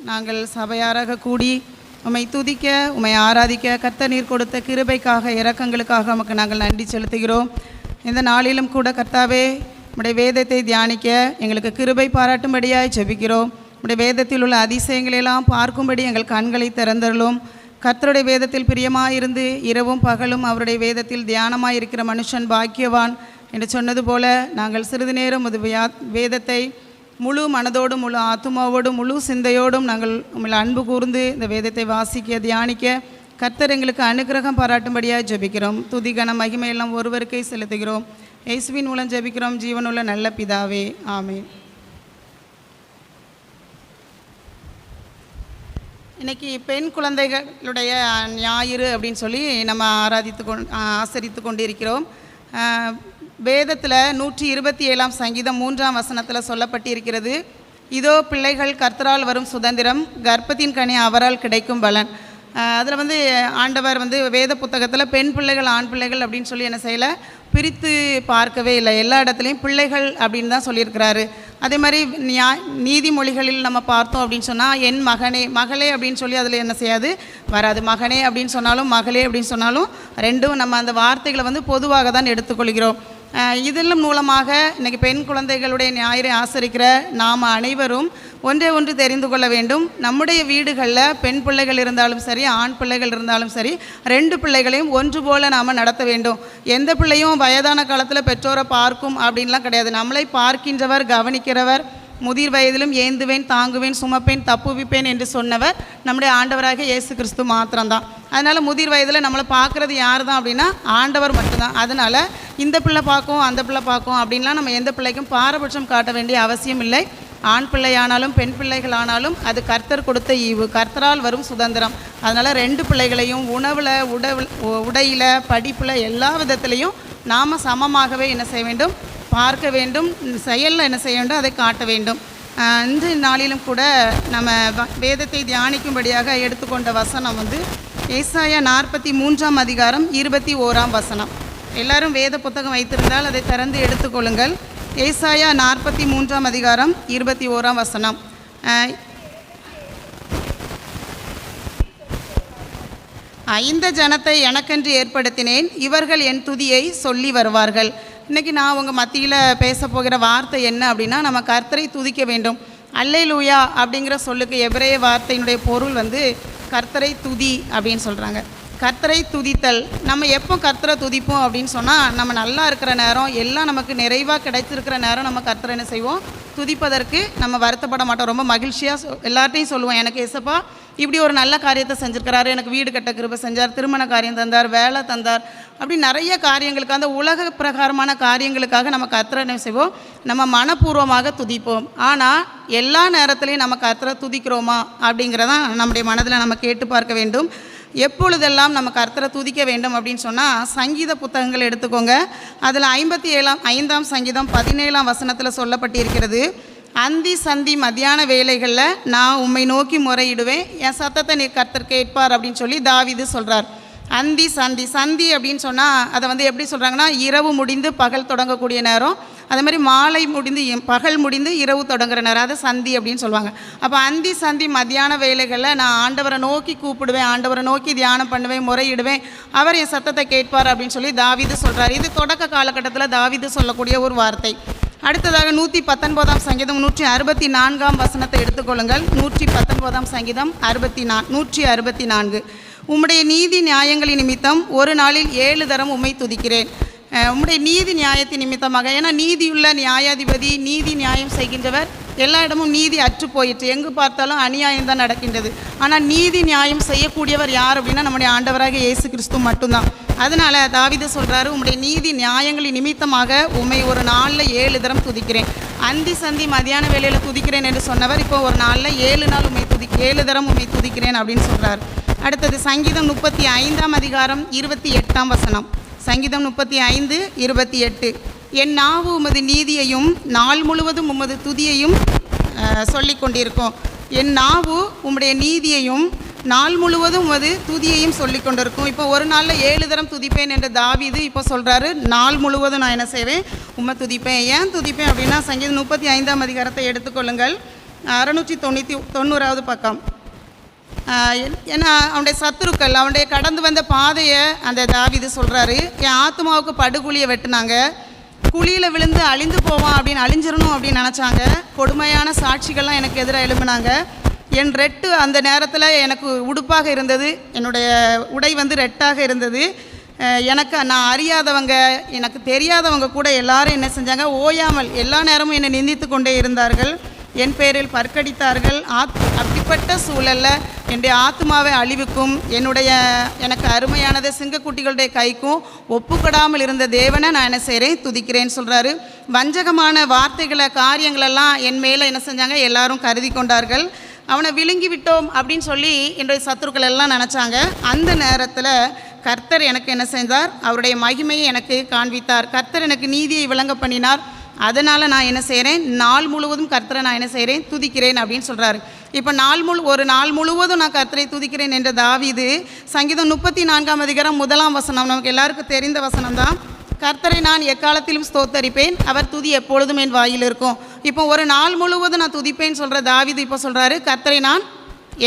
நாங்கள் சபையாராக கூடி உம்மை துதிக்க, உம்மை ஆராதிக்க கர்த்தர் நீர் கொடுத்த கிருபைக்காக, இரக்கங்களுக்காக உமக்கு நாங்கள் நன்றி செலுத்துகிறோம். இந்த நாளிலும் கூட கர்த்தாவே, உம்முடைய வேதத்தை தியானிக்க எங்களுக்கு கிருபை பாராட்டும்படியாய் ஜெபிக்கிறோம். உம்முடைய வேதத்தில் உள்ள அதிசயங்களெல்லாம் பார்க்கும்படி எங்கள் கண்களை திறந்தருளும். கர்த்தருடைய வேதத்தில் பிரியமாயிருந்து இரவும் பகலும் அவருடைய வேதத்தில் தியானமாக இருக்கிற மனுஷன் பாக்கியவான் என்று சொன்னது போல, நாங்கள் சிறிது நேரம் அது வேதத்தை முழு மனதோடும், முழு ஆத்துமாவோடும், முழு சிந்தையோடும் நாங்கள் உங்களை அன்பு கூர்ந்து இந்த வேதத்தை வாசிக்க, தியானிக்க கர்த்தர் எங்களுக்கு அனுக்கிரகம் பாராட்டும்படியாக ஜெபிக்கிறோம். துதி கன மகிமையெல்லாம் ஒருவருக்கே செலுத்துகிறோம். இயேசுவின் மூலம் ஜெபிக்கிறோம், ஜீவனுள்ள நல்ல பிதாவே, ஆமென். இன்றைக்கி பெண் குழந்தைகளுடைய ஞாயிறு அப்படின்னு சொல்லி நம்ம ஆசரித்து கொண்டிருக்கிறோம். வேதத்தில் 127 சங்கீதம் 3ஆம் வசனத்தில் சொல்லப்பட்டிருக்கிறது, இதோ பிள்ளைகள் கர்த்தரால் வரும் சுதந்திரம், கர்ப்பத்தின் கனி அவரால் கிடைக்கும் பலன். அதில் ஆண்டவர் வேத புத்தகத்தில் பெண் பிள்ளைகள் ஆண் பிள்ளைகள் அப்படின்னு சொல்லி என்ன செய்யலை, பிரித்து பார்க்கவே இல்லை. எல்லா இடத்துலையும் பிள்ளைகள் அப்படின்னு தான் சொல்லியிருக்கிறாரு. அதே மாதிரி நீதிமொழிகளில் நம்ம பார்த்தோம் அப்படின்னு சொன்னால் என் மகனே மகளே அப்படின்னு சொல்லி அதில் என்ன செய்யாது வராது. மகனே அப்படின்னு சொன்னாலும் மகளே அப்படின்னு சொன்னாலும் ரெண்டும் நம்ம அந்த வார்த்தைகளை பொதுவாக தான் எடுத்துக்கொள்கிறோம். இதெல்லாம் மூலமாக இன்றைக்கி பெண் குழந்தைகளுடைய ஞாயிறை ஆசரிக்கிற நாம் அனைவரும் ஒன்றே ஒன்று தெரிந்து கொள்ள வேண்டும். நம்முடைய வீடுகளில் பெண் பிள்ளைகள் இருந்தாலும் சரி, ஆண் பிள்ளைகள் இருந்தாலும் சரி, 2 பிள்ளைகளையும் ஒன்று போல் நாம் நடத்த வேண்டும். எந்த பிள்ளையும் வயதான காலத்தில் பெற்றோரை பார்க்கும் அப்படின்லாம் கிடையாது. நம்மளை பார்க்கின்றவர், கவனிக்கிறவர், முதிர் வயதிலும் ஏந்துவேன், தாங்குவேன், சுமப்பேன், தப்புவிப்பேன் என்று சொன்னவர் நம்முடைய ஆண்டவராக இயேசு கிறிஸ்து மாத்திரம்தான். அதனால் முதிர் வயதில் நம்மளை பார்க்குறது யார் தான் அப்படின்னா ஆண்டவர் மட்டும்தான். அதனால் இந்த பிள்ளை பார்க்கும், அந்த பிள்ளை பார்க்கும் அப்படின்லாம் நம்ம எந்த பிள்ளைக்கும் பாரபட்சம் காட்ட வேண்டிய அவசியம் இல்லை. ஆண் பிள்ளையானாலும் பெண் பிள்ளைகள் ஆனாலும் அது கர்த்தர் கொடுத்த ஈவு, கர்த்தரால் வரும் சுதந்திரம். அதனால் 2 பிள்ளைகளையும் உணவில், உடையில், படிப்பில், எல்லா விதத்துலேயும் நாம் சமமாகவே என்ன செய்ய வேண்டும், பார்க்க வேண்டும். செயலில் என்ன செய்ய வேண்டும், அதை காட்ட வேண்டும். இந்த நாளிலும் கூட நம்ம வேதத்தை தியானிக்கும்படியாக எடுத்துக்கொண்ட வசனம் ஏசாயா 43ஆம் அதிகாரம் 21ஆம் வசனம். எல்லாரும் வேத புத்தகம் வைத்திருந்தால் அதை திறந்து எடுத்துக்கொள்ளுங்கள். ஏசாயா 43ஆம் அதிகாரம் 21ஆம் வசனம். இந்த ஜனத்தை எனக்கென்று ஏற்படுத்தினேன், இவர்கள் என் துதியை சொல்லி வருவார்கள். இன்றைக்கி நான் உங்கள் மத்தியில் பேச போகிற வார்த்தை என்ன அப்படின்னா, நம்ம கர்த்தரை துதிக்க வேண்டும். அல்லேலூயா அப்படிங்கிற சொல்லுக்கு எபிரேய வார்த்தையினுடைய பொருள் கர்த்தரை துதி அப்படின்னு சொல்கிறாங்க. கர்த்தரை துதித்தல். நம்ம எப்போ கர்த்தரை துதிப்போம் அப்படின்னு சொன்னால், நம்ம நல்லா இருக்கிற நேரம், எல்லாம் நமக்கு நிறைவாக கிடைச்சிருக்கிற நேரம் நம்ம கர்த்தரை என்ன செய்வோம், துதிப்பதற்கு நம்ம வருத்தப்பட மாட்டோம். ரொம்ப மகிழ்ச்சியாக எல்லார்ட்டையும் சொல்லுவோம், எனக்கு ஏசப்பா இப்படி ஒரு நல்ல காரியத்தை செஞ்சுருக்கிறாரு, எனக்கு வீடு கட்ட கிருபை செஞ்சார், திருமண காரியம் தந்தார், வேலை தந்தார், அப்படி நிறைய காரியங்களுக்கு, அந்த உலக பிரகாரமான காரியங்களுக்காக நம்ம கர்த்தரை என்ன செய்வோம், நம்ம மனப்பூர்வமாக துதிப்போம். ஆனால் எல்லா நேரத்துலையும் நம்ம கர்த்தரை துதிக்கிறோமா அப்படிங்கிறதான் நம்முடைய மனதில் நம்ம கேட்டு பார்க்க வேண்டும். எப்பொழுதெல்லாம் நம்ம கர்த்தரை துதிக்க வேண்டும் அப்படின்னு சொன்னால், சங்கீத புத்தகங்கள் எடுத்துக்கோங்க. அதில் 57ஆம் சங்கீதம் 17ஆம் வசனத்தில் சொல்லப்பட்டிருக்கிறது, அந்தி சந்தி மத்தியான வேலைகளில் நான் உம்மை நோக்கி முறையிடுவேன், என் சத்தத்தை நீர் கர்த்தர் கேட்பார் அப்படின்னு சொல்லி தாவீது சொல்கிறார். அந்தி சந்தி, சந்தி அப்படின்னு சொன்னால் அதை எப்படி சொல்கிறாங்கன்னா, இரவு முடிந்து பகல் தொடங்கக்கூடிய நேரம், அதே மாதிரி மாலை முடிந்து பகல் முடிந்து இரவு தொடங்குற நேரம், அதை சந்தி அப்படின்னு சொல்லுவாங்க. அப்போ அந்தி சந்தி மத்தியான வேலைகளில் நான் ஆண்டவரை நோக்கி கூப்பிடுவேன், ஆண்டவரை நோக்கி தியானம் பண்ணுவேன், முறையிடுவேன், அவர் என் சத்தத்தை கேட்பார் அப்படின்னு சொல்லி தாவீது சொல்கிறார். இது தொடக்க காலகட்டத்தில் தாவீது சொல்லக்கூடிய ஒரு வார்த்தை. அடுத்ததாக 119ஆம் சங்கீதம் 164ஆம் வசனத்தை எடுத்துக்கொள்ளுங்கள். 119ஆம் சங்கீதம் 164. உம்முடைய நீதி நியாயங்களின் நிமித்தம் ஒரு நாளில் 7 தரம் உம்மை துதிக்கிறேன். உம்முடைய நீதி நியாயத்தின் நிமித்தமாக, ஏன்னா நீதியுள்ள நியாயாதிபதி, நீதி நியாயம் செய்கின்றவர். எல்லா இடமும் நீதி அற்று போயிற்று, எங்கு பார்த்தாலும் அநியாயம் தான் நடக்கின்றது. ஆனால் நீதி நியாயம் செய்யக்கூடியவர் யார் அப்படின்னா நம்முடைய ஆண்டவராக இயேசு கிறிஸ்து மட்டும்தான். அதனால் தாவீது சொல்கிறாரு, உம்முடைய நீதி நியாயங்களின் நிமித்தமாக உம்மை ஒரு நாளில் 7 தரம் துதிக்கிறேன். அந்தி சந்தி மதியான வேளையில் துதிக்கிறேன் என்று சொன்னவர் இப்போ ஒரு நாளில் 7 தரம் உம்மை துதிக்கிறேன் அப்படின்னு சொல்கிறார். அடுத்தது சங்கீதம் 35ஆம் அதிகாரம் 28ஆம் வசனம். சங்கீதம் 35:28. என் நாவு உமது நீதியையும் நாள் முழுவதும் உமது துதியையும் சொல்லி கொண்டிருக்கோம். என் நாவு உம்முடைய நீதியையும் நாள் முழுவதும் உமது துதியையும் சொல்லி கொண்டிருக்கும். இப்போ ஒரு நாளில் 7 தரம் துதிப்பேன் என்ற தாவீது இப்போ சொல்கிறாரு, நாள் முழுவதும் நான் என்ன செய்வேன், உம்மை துதிப்பேன். ஏன் துதிப்பேன் அப்படின்னா, சங்கீதம் 35ஆம் அதிகாரத்தை எடுத்துக்கொள்ளுங்கள். 690வது பக்கம். ஏன்னா அவனுடைய சத்துருக்கள் அவனுடைய கடந்து வந்த பாதையை அந்த தாவீது சொல்கிறாரு. என் ஆத்மாவுக்கு படுகுழியை வெட்டினாங்க, குழியில் விழுந்து அழிந்து போவான் அப்படின்னு அழிஞ்சிடணும் அப்படின்னு நினச்சாங்க. கொடுமையான சாட்சிகள்லாம் எனக்கு எதிராக எழும்பினாங்க. என் ரெட்டு அந்த நேரத்தில் எனக்கு உடுப்பாக இருந்தது, என்னுடைய உடை ரெட்டாக இருந்தது. எனக்கு நான் அறியாதவங்க எனக்கு தெரியாதவங்க கூட எல்லாரும் என்ன செஞ்சாங்க, ஓயாமல் எல்லா நேரமும் என்னை நிந்தித்து கொண்டே இருந்தார்கள், என் பேரில் பற்கடித்தார்கள். அப்படிப்பட்ட சூழலில் என்னுடைய ஆத்மாவை அழிவுக்கும் எனக்கு அருமையானது சிங்கக்குட்டிகளுடைய கைக்கும் ஒப்புக்கொடாமல் இருந்த தேவனை நான் என்ன செய்கிறேன், துதிக்கிறேன்னு சொல்கிறாரு. வஞ்சகமான வார்த்தைகளை காரியங்களெல்லாம் என் மேலே என்ன செஞ்சாங்க, எல்லாரும் கருதி கொண்டார்கள். அவனை விழுங்கி விட்டோம் அப்படின்னு சொல்லி என்னுடைய சத்துருக்கள் எல்லாம் நினச்சாங்க. அந்த நேரத்தில் கர்த்தர் எனக்கு என்ன செய்தார், அவருடைய மகிமையை எனக்கு காண்பித்தார். கர்த்தர் எனக்கு நீதியை விளங்க பண்ணினார். அதனால் நான் என்ன செய்கிறேன், நாள் முழுவதும் கர்த்தரை நான் என்ன செய்கிறேன், துதிக்கிறேன் அப்படின்னு சொல்கிறாரு. இப்போ ஒரு நாள் முழுவதும் நான் கர்த்தரை துதிக்கிறேன் என்ற தாவீது சங்கீதம் 34ஆம் அதிகாரம் 1ஆம் வசனம், நமக்கு எல்லாருக்கும் தெரிந்த வசனம் தான். கர்த்தரை நான் எக்காலத்திலும் ஸ்தோத்தரிப்பேன், அவர் துதி எப்பொழுதும் என் வாயில் இருக்கும். இப்போ ஒரு நாள் முழுவதும் நான் துதிப்பேன்னு சொல்கிற தாவீது இப்போ சொல்கிறாரு, கர்த்தரை நான்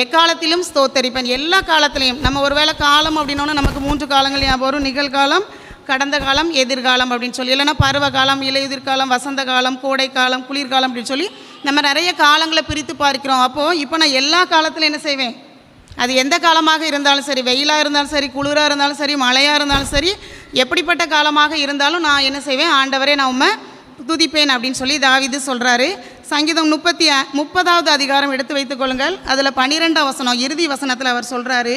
எக்காலத்திலும் ஸ்தோத்தரிப்பேன். எல்லா காலத்திலையும் நம்ம ஒரு வேளை காலம் அப்படின்னோன்னா நமக்கு 3 காலங்கள் ஞாபகம் வரும். நிகழ்காலம், கடந்த காலம், எதிர்காலம் அப்படின்னு சொல்லி, இல்லைன்னா பருவ காலம், இலையுதிர்காலம், வசந்த காலம், கோடைக்காலம், குளிர்காலம் அப்படின்னு சொல்லி நம்ம நிறைய காலங்களை பிரித்து பார்க்கிறோம். அப்போது இப்போ நான் எல்லா காலத்திலும் என்ன செய்வேன், அது எந்த காலமாக இருந்தாலும் சரி, வெயிலாக இருந்தாலும் சரி, குளிராக இருந்தாலும் சரி, மழையாக இருந்தாலும் சரி, எப்படிப்பட்ட காலமாக இருந்தாலும் நான் என்ன செய்வேன், ஆண்டவரே நான் உம்மை துதிப்பேன் அப்படின்னு சொல்லி தாவீது சொல்கிறாரு. சங்கீதம் 30வது அதிகாரம் எடுத்து வைத்துக் கொள்ளுங்கள். அதில் 12ஆம் வசனம், இறுதி வசனத்தில் அவர் சொல்கிறாரு,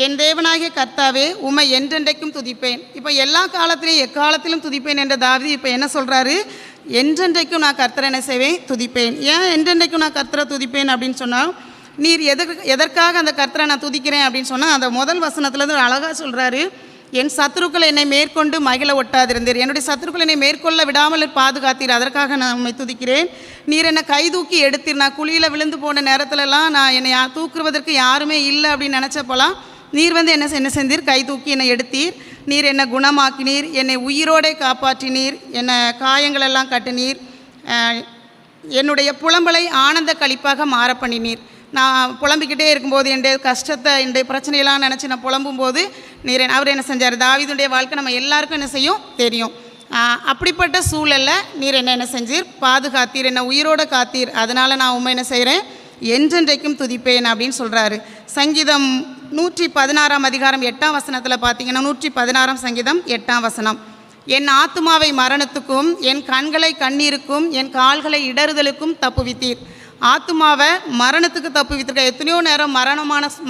என் தேவனாகிய கர்த்தாவே உம்மை என்றென்றைக்கும் துதிப்பேன். இப்போ எல்லா காலத்திலையும் எக்காலத்திலும் துதிப்பேன் என்ற தாவீது இப்போ என்ன சொல்கிறாரு, என்றென்றைக்கும் நான் கர்த்தரை என்ன செய்வேன், துதிப்பேன். ஏன் என்றென்றைக்கும் நான் கர்த்தரை துதிப்பேன் அப்படின்னு சொன்னால், நீர் எதற்காக அந்த கர்த்தரை நான் துதிக்கிறேன் அப்படின்னு சொன்னால், அந்த முதல் வசனத்துலேருந்து அழகாக சொல்கிறாரு, என் சத்துருக்கள் என்னை மேற்கொண்டு மகிழ ஒட்டாதிருந்தீர், என்னுடைய சத்துருக்கள் என்னை மேற்கொள்ள விடாமல் பாதுகாத்தீர், அதற்காக நான் உண்மை துதிக்கிறேன். நீர் என்னை கை தூக்கி எடுத்தீர், நான் குழியில் விழுந்து போன நேரத்துலலாம் நான் என்னை தூக்குவதற்கு யாருமே இல்லை அப்படின்னு நினச்சப்போலாம் நீர் என்ன செஞ்சீர், கை தூக்கி என்னை எடுத்தீர். நீர் என்னை குணமாக்கினீர், என்னை உயிரோடே காப்பாற்றினீர், என்னை காயங்களெல்லாம் கட்டினீர், என்னுடைய புலம்பலை ஆனந்த களிப்பாக மாற பண்ணினீர். நான் புலம்பிக்கிட்டே இருக்கும்போது என்னுடைய கஷ்டத்தை என்னுடைய பிரச்சனையெல்லாம் நினச்சி நான் புலம்பும்போது அவர் என்ன செஞ்சார், தாவீதுடைய வாழ்க்கை நம்ம எல்லாருக்கும் என்ன செய்யும் தெரியும். அப்படிப்பட்ட சூழலில் நீர் என்ன செஞ்சீர், பாதுகாத்தீர், என்னை உயிரோடு காத்தீர், அதனால் நான் உண்மை என்ன செய்கிறேன், என்றென்றைக்கும் துதிப்பேன் அப்படின்னு சொல்கிறாரு. சங்கீதம் 116ஆம் அதிகாரம் 8ஆம் வசனத்தில் பார்த்தீங்கன்னா, 116ஆம் சங்கீதம் 8ஆம் வசனம், என் ஆத்துமாவை மரணத்துக்கும் என் கண்களை கண்ணீருக்கும் என் கால்களை இடறுதலுக்கும் தப்புவித்தீர். ஆத்துமாவை மரணத்துக்கு தப்புவித்திருக்க. எத்தனையோ நேரம்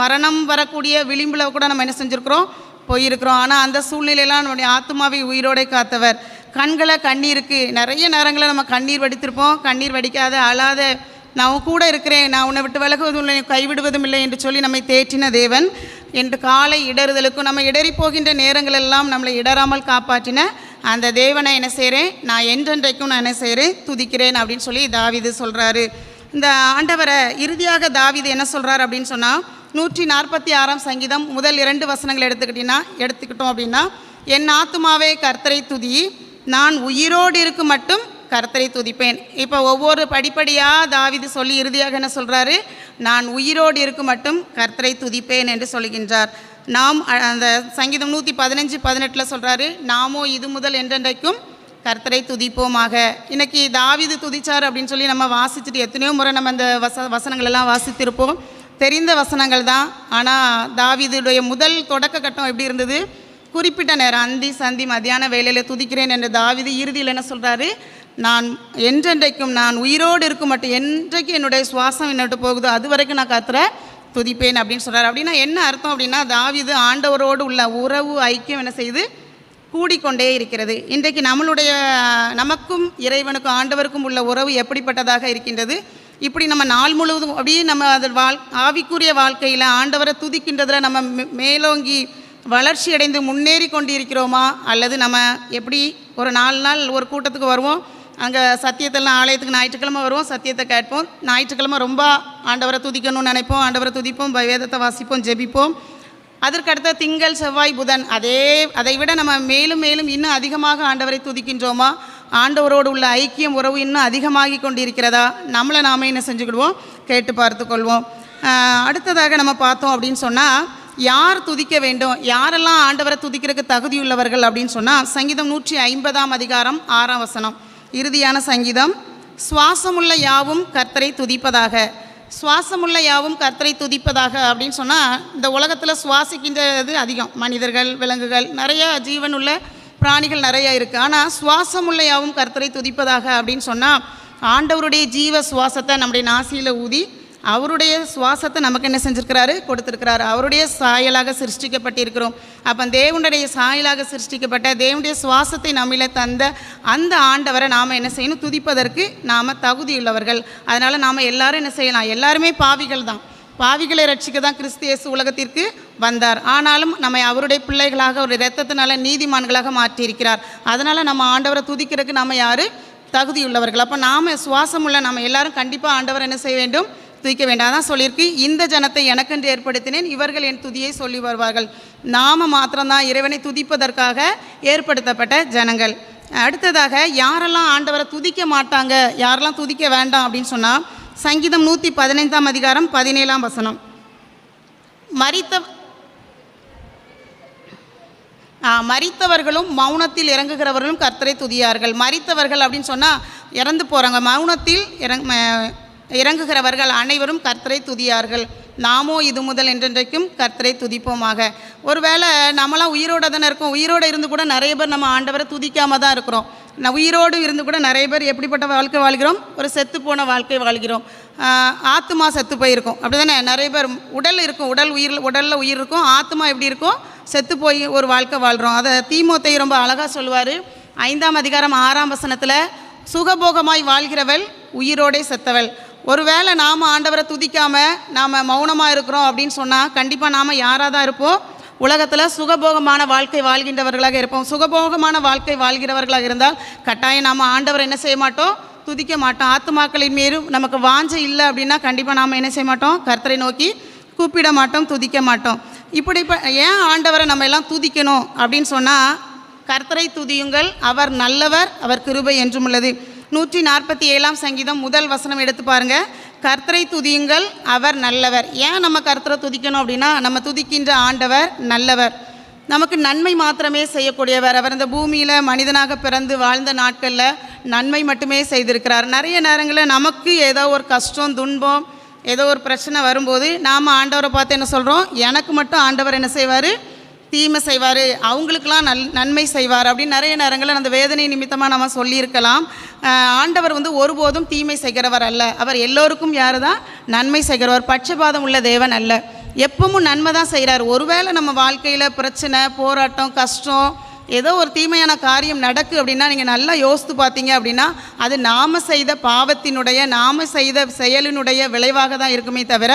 மரணம் வரக்கூடிய விளிம்பில் கூட நம்ம என்ன செஞ்சுருக்கிறோம், போயிருக்கிறோம். ஆனால் அந்த சூழ்நிலையெல்லாம் நம்முடைய ஆத்துமாவை உயிரோடை காத்தவர். கண்களை கண்ணீருக்கு, நிறைய நேரங்களில் நம்ம கண்ணீர் வடித்திருப்போம். கண்ணீர் வடிக்காத அழாத, நான் கூட இருக்கிறேன், நான் உன்னை விட்டு விலகுவதும் இல்லை, கைவிடுவதும் இல்லை என்று சொல்லி நம்மை தேற்றின தேவன். என்று காலை இடறுதலுக்கும் நம்ம இடறி போகின்ற நேரங்களெல்லாம் நம்மளை இடராமல் காப்பாற்றின அந்த தேவனை என்ன செய்கிறேன், நான் என்றென்றைக்கும் நான் என்ன செய்கிறேன், துதிக்கிறேன் அப்படின்னு சொல்லி தாவீது சொல்கிறாரு. இந்த ஆண்டவரை இறுதியாக தாவீது என்ன சொல்கிறார் அப்படின்னு சொன்னால், 146ஆம் சங்கீதம் முதல் 2 வசனங்கள் எடுத்துக்கிட்டோம் அப்படின்னா, என் ஆத்துமாவே கர்த்தரை துதி, நான் உயிரோடு இருக்கும் மட்டும் கர்த்தரை துதிப்பேன். இப்போ ஒவ்வொரு படிப்படியாக தாவீது சொல்லி இறுதியாக என்ன சொல்கிறாரு, நான் உயிரோடு இருக்கும் மட்டும் கர்த்தரை துதிப்பேன் என்று சொல்கின்றார். நாம் அந்த சங்கீதம் 115:18 சொல்கிறாரு, நாமோ இது முதல் என்றென்றைக்கும் கர்த்தரை துதிப்போமாக. இன்றைக்கி தாவீது துதிச்சார் அப்படின்னு சொல்லி நம்ம வாசிச்சுட்டு எத்தனையோ முறை நம்ம அந்த வசனங்கள் எல்லாம் வாசித்திருப்போம், தெரிந்த வசனங்கள் தான். ஆனால் தாவீதுடைய முதல் தொடக்க கட்டம் எப்படி இருந்தது, குறிப்பிட்ட நேரம் அந்தி சந்தி மத்தியான வேலையில் துதிக்கிறேன் என்று தாவீது இறுதியில் என்ன சொல்கிறாரு, நான் என்றென்றைக்கும் நான் உயிரோடு இருக்கும் மட்டும், என்றைக்கு என்னுடைய சுவாசம் என்னட்டு போகுதோ அது வரைக்கும் நான் கர்த்தரை துதிப்பேன் அப்படின்னு சொல்கிறார். அப்படின்னா என்ன அர்த்தம் அப்படின்னா, தாவீது ஆண்டவரோடு உள்ள உறவு ஐக்கியம் என்ன செய்து கூடிக்கொண்டே இருக்கிறது. இன்றைக்கு நமக்கும் இறைவனுக்கும் ஆண்டவருக்கும் உள்ள உறவு எப்படிப்பட்டதாக இருக்கின்றது. இப்படி நம்ம நாள் முழுவதும் அப்படியே நம்ம அதில் ஆவிக்குரிய வாழ்க்கையில் ஆண்டவரை துதிக்கின்றதில் நம்ம மேலோங்கி வளர்ச்சி அடைந்து முன்னேறி கொண்டு இருக்கிறோமா, அல்லது நம்ம எப்படி ஒரு 4 நாள் ஒரு கூட்டத்துக்கு வருவோம், அங்கே சத்தியத்தெல்லாம் ஆலயத்துக்கு ஞாயிற்றுக்கிழமை வருவோம், சத்தியத்தை கேட்போம், ஞாயிற்றுக்கிழமை ரொம்ப ஆண்டவரை துதிக்கணும்னு நினைப்போம், ஆண்டவரை துதிப்போம், வேதத்தை வாசிப்போம், ஜெபிப்போம். அதற்கடுத்த திங்கள் செவ்வாய் புதன் அதை விட நம்ம மேலும் மேலும் இன்னும் அதிகமாக ஆண்டவரை துதிக்கின்றோமா, ஆண்டவரோடு உள்ள ஐக்கியம் உறவு இன்னும் அதிகமாகி கொண்டு இருக்கிறதா? நம்மளை நாம என்ன செஞ்சுக்கிடுவோம், கேட்டு பார்த்து கொள்வோம். அடுத்ததாக நம்ம பார்த்தோம் அப்படின்னு சொன்னால், யார் துதிக்க வேண்டும், யாரெல்லாம் ஆண்டவரை துதிக்கிறதுக்கு தகுதியுள்ளவர்கள் அப்படின்னு சொன்னால், சங்கீதம் 150 அதிகாரம் 6 வசனம், இறுதியான சங்கீதம். சுவாசமுள்ள யாவும் கர்த்தரை துதிப்பதாக. சுவாசமுள்ள யாவும் கர்த்தரை துதிப்பதாக அப்படின்னு சொன்னால், இந்த உலகத்தில் சுவாசிக்கின்றது அதிகம், மனிதர்கள், விலங்குகள், நிறைய ஜீவனுள்ள பிராணிகள் நிறைய இருக்குது. ஆனால் சுவாசமுள்ள யாவும் கர்த்தரை துதிப்பதாக அப்படின்னு சொன்னால், ஆண்டவருடைய ஜீவ சுவாசத்தை நம்முடைய நாசியில் ஊதி அவருடைய சுவாசத்தை நமக்கு என்ன செஞ்சுருக்கிறாரு, கொடுத்துருக்கிறாரு. அவருடைய சாயலாக சிருஷ்டிக்கப்பட்டிருக்கிறோம். அப்போ தேவனுடைய சாயலாக சிருஷ்டிக்கப்பட்ட தேவனுடைய சுவாசத்தை நம்மள தந்த அந்த ஆண்டவரை நாம் என்ன செய்யணும், துதிப்பதற்கு நாம் தகுதியுள்ளவர்கள். அதனால் நாம் எல்லாரும் என்ன செய்யலாம், எல்லாருமே பாவிகள் தான். பாவிகளை ரட்சிக்க தான் கிறிஸ்து இயேசு உலகத்திற்கு வந்தார். ஆனாலும் நம்ம அவருடைய பிள்ளைகளாக ஒரு இரத்தத்தினால நீதிமான்களாக மாற்றியிருக்கிறார். அதனால் நம்ம ஆண்டவரை துதிக்கிறதுக்கு நம்ம யார், தகுதியுள்ளவர்கள். அப்போ நாம் சுவாசமுள்ள நம்ம எல்லாரும் கண்டிப்பாக ஆண்டவரை என்ன செய்ய வேண்டும், துதிக்க வேண்டாம். அதான் சொல்லியிருக்கு, இந்த ஜனத்தை எனக்கென்று ஏற்படுத்தினேன், இவர்கள் என் துதியை சொல்லி வருவார்கள். நாம மாத்திரம்தான் இறைவனை துதிப்பதற்காக ஏற்படுத்தப்பட்ட ஜனங்கள். அடுத்ததாக யாரெல்லாம் ஆண்டவரை துதிக்க மாட்டாங்க, யாரெல்லாம் துதிக்க வேண்டாம் அப்படின்னு சொன்னால், சங்கீதம் 115 அதிகாரம் 17 வசனம். மரித்தவர்களும் மௌனத்தில் இறங்குகிறவர்களும் கர்த்தரை துதியார்கள். மரித்தவர்கள் அப்படின்னு சொன்னால் இறந்து போகிறாங்க, மௌனத்தில் இறங்குகிறவர்கள் அனைவரும் கர்த்தரை துதியார்கள். நாமோ இது முதல் என்றென்றைக்கும் கர்த்தரை துதிப்போமாக. ஒருவேளை நம்மளாம் உயிரோடு தானே இருக்கோம், உயிரோடு இருந்து கூட நிறைய பேர் நம்ம ஆண்டவரை துதிக்காமல் தான் இருக்கிறோம். உயிரோடு இருந்து கூட நிறைய பேர் எப்படிப்பட்ட வாழ்க்கை வாழ்கிறோம், ஒரு செத்து போன வாழ்க்கை வாழ்கிறோம். ஆத்மா செத்து போயிருக்கும், அப்படி தானே. நிறைய பேர் உடல் இருக்கும், உடலில் உயிர் இருக்கும், ஆத்மா எப்படி இருக்கும், செத்து போய் ஒரு வாழ்க்கை வாழ்கிறோம். அதை தீமோத்தேயு ரொம்ப அழகாக சொல்லுவார். 5 அதிகாரம் 6 வசனத்தில், சுகபோகமாய் வாழ்கிறவள் உயிரோடே செத்தவள். ஒருவேளை நாம் ஆண்டவரை துதிக்காமல் நாம் மௌனமாக இருக்கிறோம் அப்படின்னு சொன்னால், கண்டிப்பாக நாம் யாராக தான் இருப்போம், உலகத்தில் சுகபோகமான வாழ்க்கை வாழ்கின்றவர்களாக இருப்போம். சுகபோகமான வாழ்க்கை வாழ்கிறவர்களாக இருந்தால் கட்டாயம் நாம் ஆண்டவரை என்ன செய்ய மாட்டோம், துதிக்க மாட்டோம். ஆத்துமாக்களின் மீதும் நமக்கு வாஞ்சை இல்லை அப்படின்னா கண்டிப்பாக நாம் என்ன செய்ய மாட்டோம், கர்த்தரை நோக்கி கூப்பிட மாட்டோம், துதிக்க மாட்டோம். இப்படி ஏன் ஆண்டவரை நம்ம எல்லாம் துதிக்கணும் அப்படின்னு சொன்னால், கர்த்தரை துதியுங்கள், அவர் நல்லவர், அவர் கிருபை என்றும் உள்ளது. 147 சங்கீதம் 1 வசனம் எடுத்து பாருங்கள். கர்த்தரை துதியுங்கள், அவர் நல்லவர். ஏன் நம்ம கர்த்தரை துதிக்கணும் அப்படின்னா, நம்ம துதிக்கின்ற ஆண்டவர் நல்லவர், நமக்கு நன்மை மாத்திரமே செய்யக்கூடியவர். அவர் இந்த பூமியில் மனிதனாக பிறந்து வாழ்ந்த நாட்களில் நன்மை மட்டுமே செய்திருக்கிறார். நிறைய நேரங்களில் நமக்கு ஏதோ ஒரு கஷ்டம், துன்பம், ஏதோ ஒரு பிரச்சனை வரும்போது நாம் ஆண்டவரை பார்த்து என்ன சொல்கிறோம், எனக்கு மட்டும் ஆண்டவர் என்ன செய்வார், தீமை செய்வார், அவங்களுக்கெல்லாம் நன்மை செய்வார் அப்படின்னு நிறைய நேரங்களில் அந்த வேதனை நிமித்தமாக நம்ம சொல்லியிருக்கலாம். ஆண்டவர் ஒருபோதும் தீமை செய்கிறவர் அல்ல. அவர் எல்லோருக்கும் யார் தான் நன்மை செய்கிறவர், பட்சபாதம் உள்ள தேவன் அல்ல. எப்பவும் நன்மை தான் செய்கிறார். ஒருவேளை நம்ம வாழ்க்கையில் பிரச்சனை, போராட்டம், கஷ்டம், ஏதோ ஒரு தீமையான காரியம் நடக்கு அப்படின்னா நீங்கள் நல்லா யோசித்து பார்த்தீங்க அப்படின்னா அது நாம் செய்த பாவத்தினுடைய, நாம் செய்த செயலினுடைய விளைவாக தான் இருக்குமே தவிர,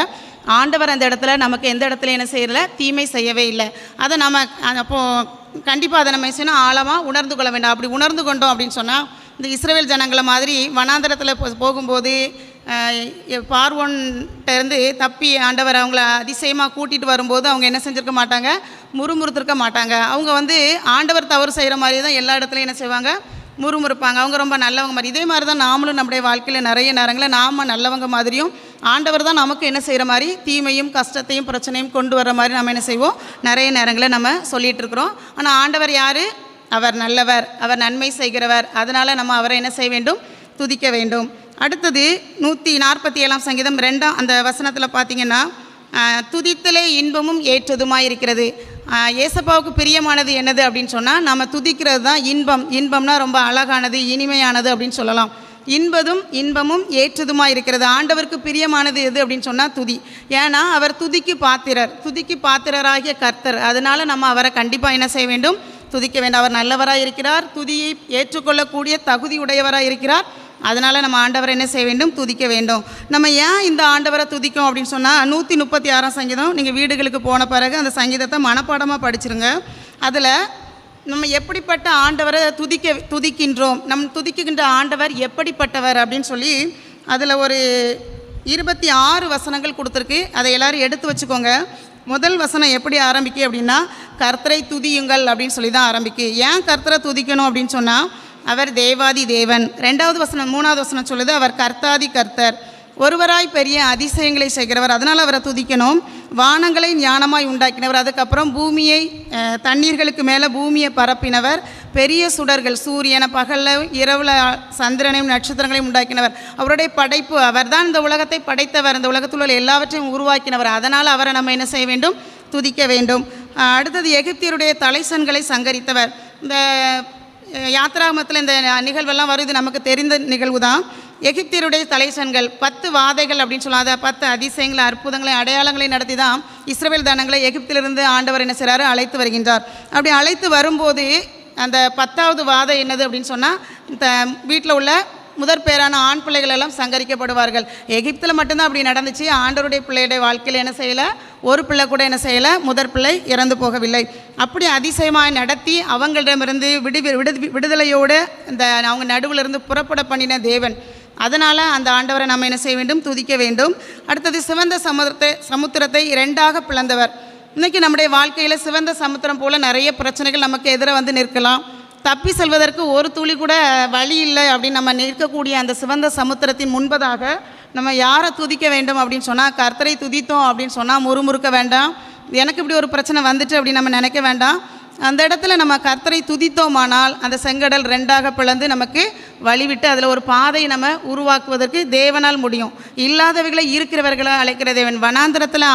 ஆண்டவர் அந்த இடத்துல நமக்கு எந்த இடத்துல என்ன செய்யலை, தீமை செய்யவே இல்லை. அதை நம்ம அப்போது கண்டிப்பாக அதை நம்ம செய்யணும், ஆழமாக உணர்ந்து கொள்ள வேண்டாம். அப்படி உணர்ந்து கொண்டோம் அப்படின்னு சொன்னால், இந்த இஸ்ரவேல் ஜனங்களை மாதிரி வனாந்தரத்தில் போகும்போது பார்வோன்கிட்டேருந்து தப்பி ஆண்டவர் அவங்கள அதிசயமாக கூட்டிகிட்டு வரும்போது அவங்க என்ன செஞ்சுருக்க மாட்டாங்க, முறுமுறுத்திருக்க மாட்டாங்க. அவங்க ஆண்டவர் தவறு செய்கிற மாதிரி தான் எல்லா இடத்துலையும் என்ன செய்வாங்க, முறுமுறுப்பாங்க. அவங்க ரொம்ப நல்லவங்க மாதிரி. இதே மாதிரி தான் நாமளும் நம்முடைய வாழ்க்கையில் நிறைய நேரங்களில் நாம் நல்லவங்க மாதிரியும், ஆண்டவர் தான் நமக்கு என்ன செய்கிற மாதிரி தீமையும் கஷ்டத்தையும் பிரச்சனையும் கொண்டு வர மாதிரி நம்ம என்ன செய்வோம், நிறைய நேரங்களில் நம்ம சொல்லிகிட்டு இருக்கிறோம். ஆனால் ஆண்டவர் யார், அவர் நல்லவர், அவர் நன்மை செய்கிறவர். அதனால் நம்ம அவரை என்ன செய்ய வேண்டும், துதிக்க வேண்டும். அடுத்தது 147 சங்கீதம் 2 அந்த வசனத்தில் பார்த்திங்கன்னா, துதித்தலே இன்பமும் ஏற்றதுமாக இருக்கிறது. ஏசப்பாவுக்கு பிரியமானது என்னது அப்படின்னு சொன்னால், நம்ம துதிக்கிறது தான் இன்பம். இன்பம்னா ரொம்ப அழகானது, இனிமையானது அப்படின்னு சொல்லலாம். இன்பமும் ஏற்றதுமாக இருக்கிறது. ஆண்டவருக்கு பிரியமானது எது அப்படின்னு சொன்னால் துதி. ஏன்னா அவர் துதிக்கு பாத்திரராகிய கர்த்தர். அதனால் நம்ம அவரை கண்டிப்பாக என்ன செய்ய வேண்டும், துதிக்க வேண்டும். அவர் நல்லவராக இருக்கிறார், துதியை ஏற்றுக்கொள்ளக்கூடிய தகுதி உடையவராக இருக்கிறார். அதனால் நம்ம ஆண்டவரை என்ன செய்ய வேண்டும், துதிக்க வேண்டும். நம்ம ஏன் இந்த ஆண்டவரை துதிக்கும் அப்படின்னு சொன்னால், 136 சங்கீதம் நீங்கள் வீடுகளுக்கு போன பிறகு அந்த சங்கீதத்தை மனப்பாடமாக படிச்சிருங்க. அதில் நம்ம எப்படிப்பட்ட ஆண்டவரை துதிக்கின்றோம், துதிக்கின்ற ஆண்டவர் எப்படிப்பட்டவர் அப்படின்னு சொல்லி அதில் ஒரு 26 வசனங்கள் கொடுத்துருக்கு. அதை எல்லோரும் எடுத்து வச்சுக்கோங்க. முதல் வசனம் எப்படி ஆரம்பிக்கு அப்படின்னா, கர்த்தரை துதியுங்கள் அப்படின்னு சொல்லி தான் ஆரம்பிக்கு. ஏன் கர்த்தரை துதிக்கணும் அப்படின்னு சொன்னால், அவர் தேவாதி தேவன். 2வது வசனம் 3வது வசனம் சொல்லுது, அவர் கர்த்தாதி கர்த்தர், ஒருவராய் பெரிய அதிசயங்களை செய்கிறவர். அதனால் அவரை துதிக்கணும். வானங்களை ஞானமாய் உண்டாக்கினவர். அதுக்கப்புறம் பூமியை, தண்ணீர்களுக்கு மேலே பூமியை பரப்பினவர். பெரிய சுடர்கள், சூரியனை பகலில் இரவில் சந்திரனையும் நட்சத்திரங்களையும் உண்டாக்கினவர். அவருடைய படைப்பு, அவர் தான் இந்த உலகத்தை படைத்தவர், இந்த உலகத்தில் உள்ள எல்லாவற்றையும் உருவாக்கினவர். அதனால் அவரை நம்ம என்ன செய்ய வேண்டும்? துதிக்க வேண்டும். அடுத்தது எகிப்தியருடைய தலைசன்களை சங்கரித்தவர். இந்த யாத்ராகமத்தில் இந்த நிகழ்வெல்லாம் வருது, நமக்கு தெரிந்த நிகழ்வு தான். எகிப்தியருடைய தலைசன்கள் 10 வாதைகள் அப்படின்னு சொல்லாத 10 அதிசயங்களை, அற்புதங்களை, அடையாளங்களை நடத்தி தான் இஸ்ரவேல் ஜனங்களை எகிப்திலிருந்து ஆண்டவர் என்ன செய்கிறாரு? அழைத்து வருகின்றார். அப்படி அழைத்து வரும்போது அந்த 10வது வாதை என்னது அப்படின்னு சொன்னால், இந்த வீட்டில் உள்ள முதற் பேரான ஆண் பிள்ளைகள் எல்லாம் சங்கரிக்கப்படுவார்கள். எகிப்தில் மட்டும்தான் அப்படி நடந்துச்சு. ஆண்டவருடைய பிள்ளையுடைய வாழ்க்கையில் என்ன செய்யலை? ஒரு பிள்ளை கூட என்ன செய்யலை? முதற் பிள்ளை இறந்து போகவில்லை. அப்படி அதிசயமாக நடத்தி அவங்களிடமிருந்து விடுதலையோடு இந்த அவங்க நடுவில் இருந்து புறப்பட பண்ணின தேவன். அதனால் அந்த ஆண்டவரை நம்ம என்ன செய்ய வேண்டும்? துதிக்க வேண்டும். அடுத்தது சிவந்த சமுத்திரத்தை 2ஆக பிளந்தவர். இன்றைக்கி நம்முடைய வாழ்க்கையில் சிவந்த சமுத்திரம் போல் நிறைய பிரச்சனைகள் நமக்கு எதிராக வந்து நிற்கலாம். தப்பி செல்வதற்கு ஒரு துளி கூட வழி இல்லை அப்படின்னு நம்ம நிற்கக்கூடிய அந்த சிவந்த சமுத்திரத்தின் முன்பதாக நம்ம யாரை துதிக்க வேண்டும் அப்படின்னு சொன்னால், கர்த்தரை துதித்தோம் அப்படின்னு சொன்னால் முறுமுறுக்க வேண்டாம். எனக்கு இப்படி ஒரு பிரச்சனை வந்துட்டு அப்படின்னு நம்ம நினைக்க வேண்டாம். அந்த இடத்துல நம்ம கர்த்தரை துதித்தோமானால் அந்த செங்கடல் 2ஆக பிளந்து நமக்கு வழிவிட்டு அதில் ஒரு பாதையை நம்ம உருவாக்குவதற்கு தேவனால் முடியும். இல்லாதவைகளை இருக்கிறவர்களை அழைக்கிற தேவன், வனாந்திரத்தில்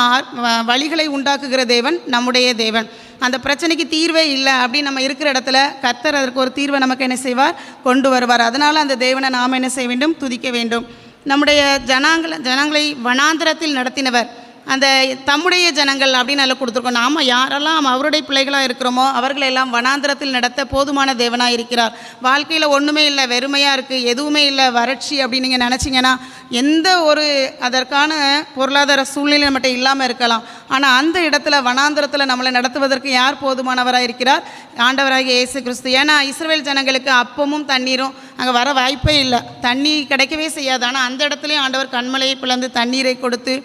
வழிகளை உண்டாக்குகிற தேவன் நம்முடைய தேவன். அந்த பிரச்சனைக்கு தீர்வே இல்லை அப்படின்னு நம்ம இருக்கிற இடத்துல கர்த்தர் அதற்கு ஒரு தீர்வை நமக்கு என்ன செய்வார்? கொண்டு வருவார். அதனால் அந்த தேவனை நாம் என்ன செய்ய வேண்டும்? துதிக்க வேண்டும். நம்முடைய ஜனங்களை வனாந்திரத்தில் நடத்தினவர். அந்த தம்முடைய ஜனங்கள் அப்படின்னு அதில் கொடுத்துருக்கோம். நாம் யாரெல்லாம் அவருடைய பிள்ளைகளாக இருக்கிறோமோ அவர்களெல்லாம் வனாந்திரத்தில் நடத்த போதுமான தேவனாக இருக்கிறார். வாழ்க்கையில் ஒன்றுமே இல்லை, வெறுமையாக இருக்குது, எதுவுமே இல்லை, வறட்சி அப்படின்னு நீங்கள் நினச்சிங்கன்னா எந்த ஒரு அதற்கான பொருளாதார சூழ்நிலை நம்மகிட்ட இல்லாமல் இருக்கலாம். ஆனால் அந்த இடத்துல வனாந்திரத்தில் நம்மளை நடத்துவதற்கு யார் போதுமானவராக இருக்கிறார்? ஆண்டவராகிய இயேசு கிறிஸ்து. ஏன்னா இஸ்ரவேல் ஜனங்களுக்கு அப்பமும் தண்ணீரும் அங்கே வர வாய்ப்பே இல்லை, தண்ணி கிடைக்கவே செய்யாது. ஆனால் அந்த இடத்துலையும் ஆண்டவர் கண்மலையை பிளந்து தண்ணீரை கொடுத்து,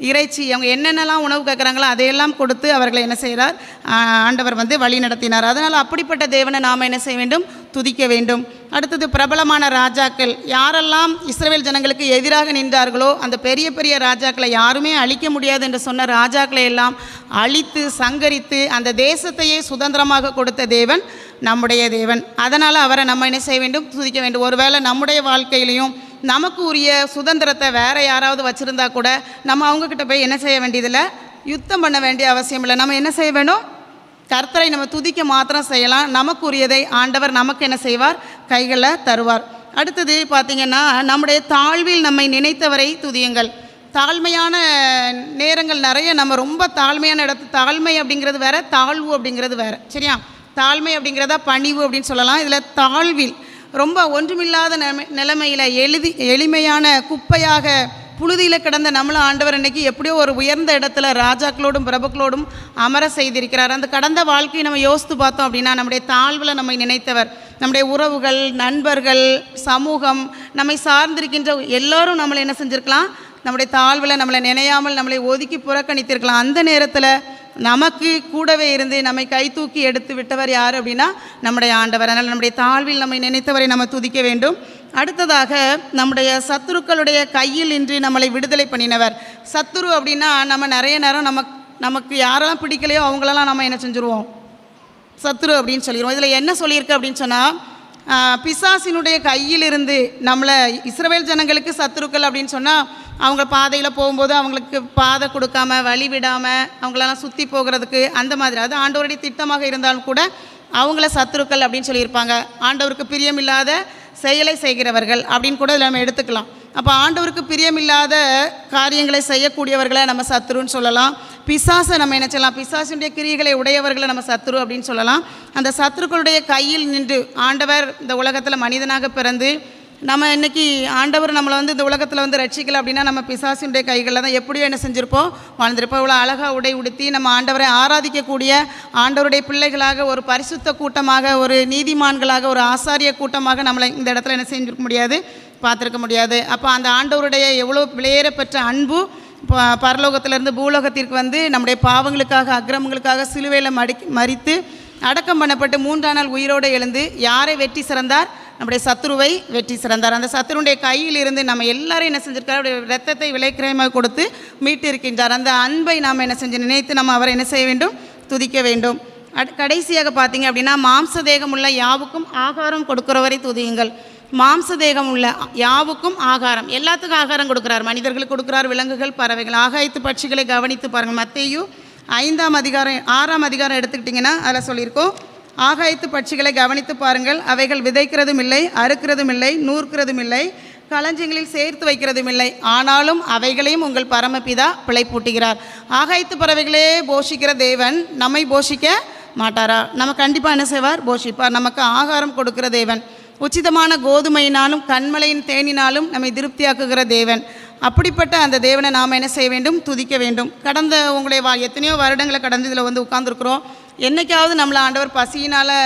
இறைச்சி, அவங்க என்னென்னலாம் உணவு கேட்குறாங்களோ அதையெல்லாம் கொடுத்து அவர்களை என்ன செய்கிறார்? ஆண்டவர் வந்து வழி நடத்தினார். அதனால் அப்படிப்பட்ட தேவனை நாம் என்ன செய்ய வேண்டும்? துதிக்க வேண்டும். அடுத்தது பிரபலமான ராஜாக்கள். யாரெல்லாம் இஸ்ரவேல் ஜனங்களுக்கு எதிராக நின்றார்களோ அந்த பெரிய பெரிய ராஜாக்களை யாருமே அழிக்க முடியாது என்று சொன்ன ராஜாக்களை எல்லாம் அழித்து சங்கரித்து அந்த தேசத்தையே சுதந்திரமாக கொடுத்த தேவன் நம்முடைய தேவன். அதனால் அவரை நம்ம என்ன செய்ய வேண்டும்? துதிக்க வேண்டும். ஒருவேளை நம்முடைய வாழ்க்கையிலையும் நமக்கு உரிய சுதந்திரத்தை வேறு யாராவது வச்சுருந்தா கூட நம்ம அவங்கக்கிட்ட போய் என்ன செய்ய வேண்டியதில்லை? யுத்தம் பண்ண வேண்டிய அவசியம் இல்லை. நம்ம என்ன செய்ய வேணும்? கர்த்தரை நம்ம துதிக்க மாத்திரம் செய்யலாம். நமக்கு உரியதை ஆண்டவர் நமக்கு என்ன செய்வார்? கைகளில் தருவார். அடுத்தது பார்த்திங்கன்னா, நம்முடைய தாழ்வில் நம்மை நினைத்தவரை துதியுங்கள். தாழ்மையான நேரங்கள் நிறைய, நம்ம ரொம்ப தாழ்மையான தாழ்மை அப்படிங்கிறது வேறு, தாழ்வு அப்படிங்கிறது வேறு. சரியா? தாழ்மை அப்படிங்கிறதா பணிவு அப்படின்னு சொல்லலாம். இதில் தாழ்வில் ரொம்ப ஒன்றுமில்லாத நிலைமையில் எளிமையான குப்பையாக புழுதியில் கிடந்த நம்மளும் ஆண்டவர் இன்றைக்கி எப்படியோ ஒரு உயர்ந்த இடத்துல ராஜாக்களோடும் பிரபுக்களோடும் அமர செய்திருக்கிறார். அந்த கடந்த வாழ்க்கையை நம்ம யோசித்து பார்த்தோம் அப்படின்னா, நம்முடைய தாழ்வில் நம்மை நினைத்தவர், நம்முடைய உறவுகள், நண்பர்கள், சமூகம், நம்மை சார்ந்திருக்கின்ற எல்லோரும் நம்மளை என்ன செஞ்சுருக்கலாம்? நம்முடைய தாழ்வில் நம்மளை நினையாமல் நம்மளை ஒதுக்கி புறக்கணித்திருக்கலாம். அந்த நேரத்தில் நமக்கு கூடவே இருந்து நம்மை கை தூக்கி எடுத்து விட்டவர் யார் அப்படின்னா நம்முடைய ஆண்டவர். அதனால் நம்முடைய தாழ்வில் நம்மை நினைத்தவரை நம்ம துதிக்க வேண்டும். அடுத்ததாக நம்முடைய சத்துருக்களுடைய கையில் இன்று நம்மளை விடுதலை பண்ணினவர். சத்துரு அப்படின்னா நம்ம நிறைய நேரம் நமக்கு யாரெல்லாம் பிடிக்கலையோ அவங்களெல்லாம் நம்ம என்ன செஞ்சுருவோம்? சத்துரு அப்படின்னு சொல்லிடுவோம். இதில் என்ன சொல்லியிருக்கு அப்படின்னு சொன்னால், பிசாசினுடைய கையிலிருந்து நம்மளை இஸ்ரவேல் ஜனங்களுக்கு சத்துருக்கள் அப்படின்னு சொன்னால் அவங்க பாதையில் போகும்போது அவங்களுக்கு பாதை கொடுக்காம வழி விடாமல் அவங்களெல்லாம் சுற்றி போகிறதுக்கு அந்த மாதிரி, அது ஆண்டவருடைய திட்டமாக இருந்தாலும் கூட அவங்கள சத்துருக்கள் அப்படின்னு சொல்லியிருப்பாங்க. ஆண்டவருக்கு பிரியமில்லாத செயலை செய்கிறவர்கள் அப்படின்னு கூட நம்ம எடுத்துக்கலாம். அப்போ ஆண்டவருக்கு பிரியமில்லாத காரியங்களை செய்யக்கூடியவர்களை நம்ம சத்துருன்னு சொல்லலாம். பிசாசை நம்ம என்ன சொல்லலாம்? பிசாசுடைய கிரியைகளை உடையவர்களை நம்ம சத்துரு அப்படின்னு சொல்லலாம். அந்த சத்துருக்களுடைய கையில் நின்று ஆண்டவர் இந்த உலகத்தில் மனிதனாக பிறந்து நம்ம இன்றைக்கி ஆண்டவர் நம்மளை வந்து இந்த உலகத்தில் வந்து ரட்சிக்கலை அப்படின்னா நம்ம பிசாசினுடைய கைகளில் தான் எப்படியோ என்ன செஞ்சுருப்போம்? வாழ்ந்திருப்போம். இவ்வளோ அழகாக உடை உடுத்தி நம்ம ஆண்டவரை ஆராதிக்கக்கூடிய ஆண்டவருடைய பிள்ளைகளாக, ஒரு பரிசுத்த கூட்டமாக, ஒரு நீதிமான்களாக, ஒரு ஆசாரிய கூட்டமாக நம்மளை இந்த இடத்துல என்ன செஞ்சிருக்க முடியாது? பார்த்துருக்க முடியாது. அப்போ அந்த ஆண்டவருடைய எவ்வளோ விலையேற பெற்ற அன்பு பரலோகத்திலேருந்து பூலோகத்திற்கு வந்து நம்முடைய பாவங்களுக்காக, அக்கிரமங்களுக்காக சிலுவையில் மறித்து அடக்கம் பண்ணப்பட்டு 3ஆம் நாள் உயிரோடு எழுந்து யாரை வெற்றி சிறந்தார்? நம்முடைய சத்துருவை வெற்றி சிறந்தார். அந்த சத்துருடைய கையில் இருந்து நம்ம எல்லாரும் என்ன செஞ்சிருக்கார், அவருடைய இரத்தத்தை விலைக்கிரயமாக கொடுத்து மீட்டு இருக்கின்றார். அந்த அன்பை நாம் என்ன செஞ்சு நினைத்து நம்ம அவரை என்ன செய்ய வேண்டும், துதிக்க வேண்டும். கடைசியாக பார்த்தீங்க அப்படின்னா, மாம்ச தேகம் உள்ள யாவுக்கும் ஆகாரம் கொடுக்கிறவரை துதியுங்கள். மாம்ச தேகம் உள்ள யாவுக்கும் ஆகாரம், எல்லாத்துக்கும் ஆகாரம் கொடுக்குறார். மனிதர்களுக்கு கொடுக்குறார், விலங்குகள், பறவைகள், ஆகாயத்து பட்சிகளை கவனித்து பாருங்கள். மத்தேயு 5ஆம் அதிகாரம் 6ஆம் அதிகாரம் எடுத்துக்கிட்டிங்கன்னா அதில் சொல்லியிருக்கோம், ஆகாயத்து பட்சிகளை கவனித்து பாருங்கள், அவைகள் விதைக்கிறதும் இல்லை, அறுக்கிறதும் இல்லை, நூற்கிறதும் இல்லை, களஞ்சியங்களில் சேர்த்து வைக்கிறதும் இல்லை, ஆனாலும் அவைகளையும் உங்கள் பரமபிதா பிழைப்பூட்டுகிறார். ஆகாயத்து பறவைகளே போஷிக்கிற தேவன் நம்மை போஷிக்க மாட்டாரா? நம்ம கண்டிப்பாக என்ன செய்வார், போஷிப்பார். நமக்கு ஆகாரம் கொடுக்கிற தேவன், உச்சிதமான கோதுமையினாலும் கண்மலையின் தேனினாலும் நம்மை திருப்தியாக்குகிற தேவன். அப்படிப்பட்ட அந்த தேவனை நாம் என்ன செய்ய வேண்டும், துதிக்க வேண்டும். கடந்த உங்களுடைய எத்தனையோ வருடங்களை கடந்து இதில் வந்து உட்கார்ந்துருக்குறோம். என்றைக்காவது நம்மளை ஆண்டவர் பசியினால்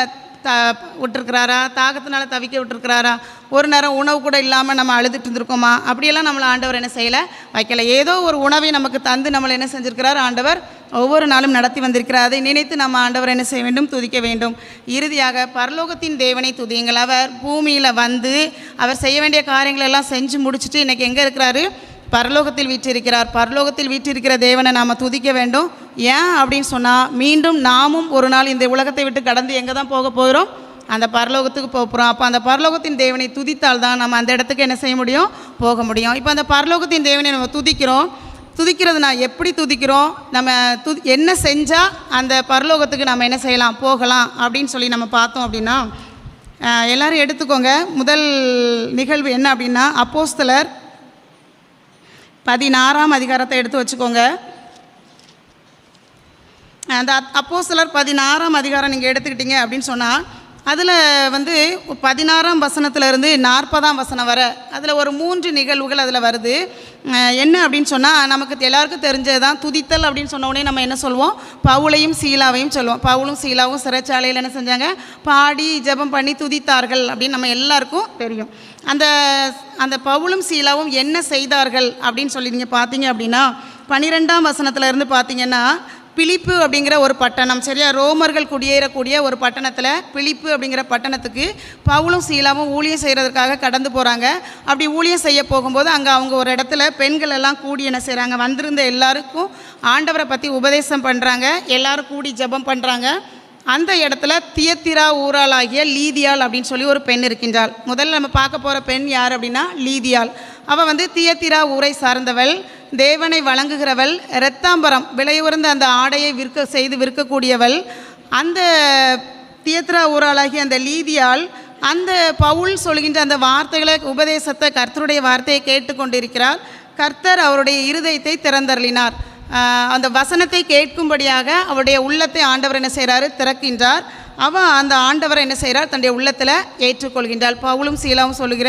விட்டுருக்கிறாரா, தாகத்தினால் தவிக்க விட்டுருக்கிறாரா, ஒரு நேரம் உணவு கூட இல்லாமல் நம்ம அழுதுட்டு இருந்திருக்கோமா? அப்படியெல்லாம் நம்மளை ஆண்டவர் என்ன செய்யலை, வைக்கலை. ஏதோ ஒரு உணவை நமக்கு தந்து நம்மளை என்ன செஞ்சுருக்கிறார், ஆண்டவர் ஒவ்வொரு நாளும் நடத்தி வந்திருக்கிறார். அதை நினைத்து நம்ம ஆண்டவர் என்ன செய்ய வேண்டும், துதிக்க வேண்டும். இறுதியாக பரலோகத்தின் தேவனை துதியுங்கள். அவர் பூமியில் வந்து அவர் செய்ய வேண்டிய காரியங்கள் எல்லாம் செஞ்சு முடிச்சுட்டு இன்றைக்கி எங்கே இருக்கிறாரு, பரலோகத்தில் வீற்றிருக்கிறார். பரலோகத்தில் வீற்றிருக்கிற தேவனை நாம் துதிக்க வேண்டும். ஏன் அப்படின்னு சொன்னால், மீண்டும் நாமும் ஒரு நாள் இந்த உலகத்தை விட்டு கடந்து எங்கே தான் போக போகிறோம், அந்த பரலோகத்துக்கு போக போகிறோம். அப்போ அந்த பரலோகத்தின் தேவனை துதித்தால் தான் நம்ம அந்த இடத்துக்கு என்ன செய்ய முடியும், போக முடியும். இப்போ அந்த பரலோகத்தின் தேவனை நம்ம துதிக்கிறோம். துதிக்கிறது நான் எப்படி துதிக்கிறோம், நம்ம என்ன செஞ்சால் அந்த பரலோகத்துக்கு நம்ம என்ன செய்யலாம், போகலாம் அப்படின்னு சொல்லி நம்ம பார்த்தோம் அப்படின்னா, எல்லோரும் எடுத்துக்கோங்க. முதல் நிகழ்வு என்ன அப்படின்னா, அப்போஸ்தலர் 16ஆம் அதிகாரத்தை எடுத்து வச்சுக்கோங்க. அந்த அப்போஸ்தலர் 16ஆம் அதிகாரம் நீங்கள் எடுத்துக்கிட்டீங்க அப்படின்னு சொன்னால், அதில் வந்து 16ஆம் வசனத்திலிருந்து 40ஆம் வசனம் வர அதில் ஒரு 3 நிகழ்வுகள் அதில் வருது. என்ன அப்படின்னு சொன்னால், நமக்கு எல்லாருக்கும் தெரிஞ்சது தான், துதித்தல் அப்படின்னு சொன்ன உடனே நம்ம என்ன சொல்லுவோம், பவுலையும் சீலாவையும் சொல்லுவோம். பவுலும் சீலாவும் சிறைச்சாலையில் என்ன செஞ்சாங்க, பாடி ஜெபம் பண்ணி துதித்தார்கள் அப்படின்னு நம்ம எல்லாருக்கும் தெரியும். அந்த பவுலும் சீலாவும் என்ன செய்தார்கள் அப்படின்னு சொல்லி நீங்கள் பார்த்தீங்க அப்படின்னா, 12ஆம் வசனத்திலேருந்து பார்த்தீங்கன்னா, பிலிப்பு அப்படிங்கிற ஒரு பட்டணம், சரியா, ரோமர்கள் குடியேறக்கூடிய ஒரு பட்டணத்தில், பிலிப்பு அப்படிங்கிற பட்டணத்துக்கு பவுலும் சீலாவும் ஊழியம் செய்கிறதுக்காக கடந்து போகிறாங்க. அப்படி ஊழியம் செய்ய போகும்போது அங்கே அவங்க ஒரு இடத்துல பெண்கள் எல்லாம் கூடி என்ன செய்கிறாங்க, வந்திருந்த எல்லாருக்கும் ஆண்டவரை பற்றி உபதேசம் பண்ணுறாங்க. எல்லோரும் கூடி ஜெபம் பண்ணுறாங்க. அந்த இடத்துல தியத்திரா ஊராளாகிய லீதியாள் அப்படின்னு சொல்லி ஒரு பெண் இருக்கின்றாள். முதல்ல நம்ம பார்க்க போகிற பெண் யார் அப்படின்னா, லீதியாள். அவள் வந்து தியத்திரா ஊரை சார்ந்தவள், தேவனை வழங்குகிறவள், இரத்தாம்பரம் விலையுறந்த அந்த ஆடையை விற்கக்கூடியவள். அந்த தியத்திரா ஊராளாகிய அந்த லீதியாள் அந்த பவுல் சொல்கின்ற அந்த வார்த்தைகளை, உபதேசத்தை, கர்த்தருடைய வார்த்தையை கேட்டுக்கொண்டிருக்கிறார். கர்த்தர் அவருடைய இருதயத்தை திறந்தருளினார். அந்த வசனத்தை கேட்கும்படியாக அவருடைய உள்ளத்தை ஆண்டவர் என்ன செய்கிறாரு, திறக்கின்றார். அவள் அந்த ஆண்டவரை என்ன செய்கிறார், தன்னுடைய உள்ளத்தில் ஏற்றுக்கொள்கின்றாள். பவுலும் சீலாவும் சொல்லுகிற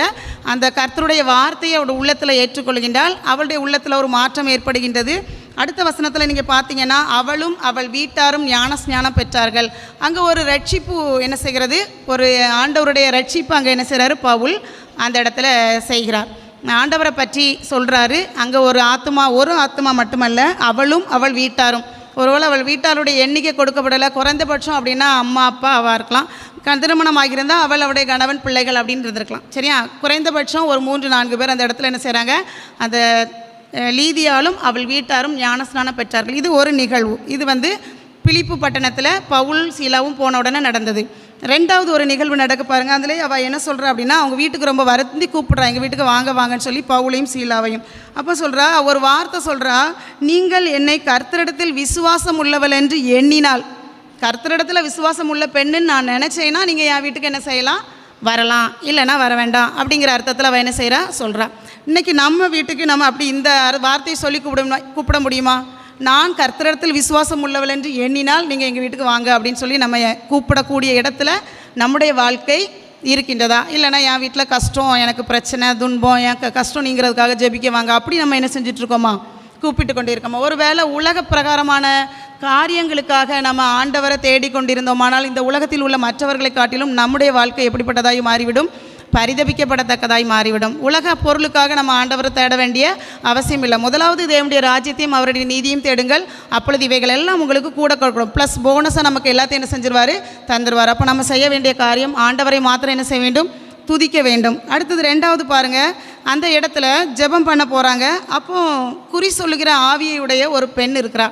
அந்த கர்த்தருடைய வார்த்தையை அவருடைய உள்ளத்தில் ஏற்றுக்கொள்கின்றாள். அவளுடைய உள்ளத்தில் ஒரு மாற்றம் ஏற்படுகின்றது. அடுத்த வசனத்தில் நீங்கள் பார்த்தீங்கன்னா, அவளும் அவள் வீட்டாரும் ஞானஸ்நானம் பெற்றார்கள். அங்கே ஒரு ரட்சிப்பு என்ன செய்கிறது, ஒரு ஆண்டவருடைய ரட்சிப்பு அங்கே என்ன செய்கிறாரு, பவுல் அந்த இடத்துல செய்கிறார். ஆண்டவரை பற்றி சொல்கிறாரு. அங்கே ஒரு ஆத்மா மட்டுமல்ல, அவளும் அவள் வீட்டாரும். ஒருவேளை அவள் வீட்டாருடைய எண்ணிக்கை கொடுக்கப்படலை, குறைந்தபட்சம் அப்படின்னா அம்மா அப்பா அவள் இருக்கலாம். திருமணம் ஆகியிருந்தால் அவள் அவருடைய கணவன் பிள்ளைகள் அப்படின்னு இருந்திருக்கலாம், சரியா. குறைந்தபட்சம் ஒரு 3-4 பேர் அந்த இடத்துல என்ன செய்கிறாங்க, அந்த லீதியாலும் அவள் வீட்டாரும் ஞானஸ்நானம் பெற்றார்கள். இது ஒரு நிகழ்வு. இது வந்து பிலிப்பு பட்டணத்தில் பவுல் சீலாவும் போன உடனே நடந்தது. 2வது ஒரு நிகழ்வு நடக்க பாருங்கள். அதில் அவள் என்ன சொல்கிறா அப்படின்னா, அவங்க வீட்டுக்கு ரொம்ப வருந்தி கூப்பிட்றா, எங்கள் வீட்டுக்கு வாங்கன்னு சொல்லி பவுலையும் சீலாவையும். அப்போ சொல்கிறா, ஒரு வார்த்தை சொல்கிறா, நீங்கள் என்னை கர்த்தரிடத்தில் விசுவாசம் உள்ளவள் என்று எண்ணினால், கர்த்தரிடத்தில் விசுவாசம் உள்ள பெண்ணுன்னு நான் நினச்சேன்னா நீங்கள் என் வீட்டுக்கு என்ன செய்யலாம், வரலாம், இல்லைனா வர வேண்டாம் அப்படிங்கிற அர்த்தத்தில் அவள் என்ன செய்கிறா, சொல்கிறா. இன்றைக்கி நம்ம வீட்டுக்கு நம்ம அப்படி இந்த வார்த்தையை சொல்லி கூப்பிட முடியுமா? நான் கர்த்தரிடத்தில் விசுவாசம் உள்ளவள் என்று எண்ணினால் நீங்கள் எங்கள் வீட்டுக்கு வாங்க அப்படின்னு சொல்லி நம்ம கூப்பிடக்கூடிய இடத்துல நம்முடைய வாழ்க்கை இருக்கின்றதா? இல்லைனா என் வீட்டில் கஷ்டம், எனக்கு பிரச்சனை, துன்பம், என் கஷ்டம் நீங்கிறதுக்காக ஜெபிக்க வாங்க அப்படி நம்ம என்ன செஞ்சிட்ருக்கோமா, கூப்பிட்டு கொண்டு இருக்கோமா? ஒரு வேளை உலக பிரகாரமான காரியங்களுக்காக நம்ம ஆண்டவரை தேடிக்கொண்டிருந்தோமானால் இந்த உலகத்தில் உள்ள மற்றவர்களை காட்டிலும் நம்முடைய வாழ்க்கை எப்படிப்பட்டதாய் மாறிவிடும், பரிதபிக்கப்படத்தக்கதாய் மாறிவிடும். உலக பொருளுக்காக நம்ம ஆண்டவரை தேட வேண்டிய அவசியம் இல்லை. முதலாவது தேவனுடைய ராஜ்யத்தையும் அவருடைய நீதியும் தேடுங்கள், அப்பொழுது இவைகள் எல்லாம் உங்களுக்கு கூட கொடுக்கணும். ப்ளஸ் போனஸாக நமக்கு எல்லாத்தையும் என்ன செஞ்சிருவார், தந்துடுவார். அப்போ நம்ம செய்ய வேண்டிய காரியம், ஆண்டவரை மாத்திரம் என்ன செய்ய வேண்டும், துதிக்க வேண்டும். அடுத்தது 2வது பாருங்கள், அந்த இடத்துல ஜெபம் பண்ண போகிறாங்க. அப்போ குறி சொல்லுகிற ஆவியுடைய ஒரு பெண் இருக்கிறா.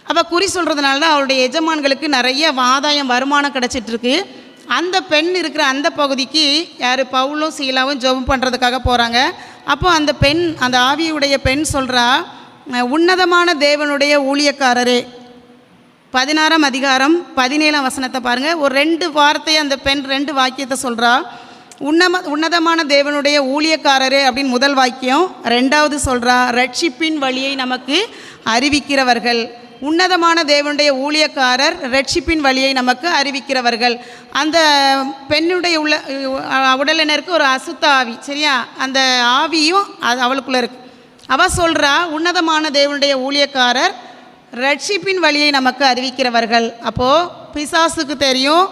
அப்போ குறி சொல்கிறதுனால தான் அவருடைய எஜமான்களுக்கு நிறைய ஆதாயம் வருமானம் கிடச்சிட்ருக்கு. அந்த பெண் இருக்கிற அந்த பகுதிக்கு யார், பவுலும் சீலாவும் ஜெபம் பண்ணுறதுக்காக போகிறாங்க. அப்போ அந்த பெண், அந்த ஆவியுடைய பெண் சொல்கிறா, உன்னதமான தேவனுடைய ஊழியக்காரரே, 16ஆம் அதிகாரம் 17ஆம் வசனத்தை பாருங்கள். ஒரு 2 வார்த்தையை அந்த பெண் 2 வாக்கியத்தை சொல்கிறா. உன்னதமான தேவனுடைய ஊழியக்காரரே அப்படின்னு முதல் வாக்கியம். 2வது சொல்கிறா, ரட்சிப்பின் வழியை நமக்கு அறிவிக்கிறவர்கள். உன்னதமான தேவனுடைய ஊழியக்காரர், ரட்சிப்பின் வழியை நமக்கு அறிவிக்கிறவர்கள். அந்த பெண்ணுடைய உடலினருக்கு ஒரு அசுத்த ஆவி, சரியா, அந்த ஆவியும் அது அவளுக்குள்ளே இருக்கு. அவள் சொல்கிறா, உன்னதமான தேவனுடைய ஊழியக்காரர், ரட்சிப்பின் வழியை நமக்கு அறிவிக்கிறவர்கள். அப்போது பிசாசுக்கு தெரியும்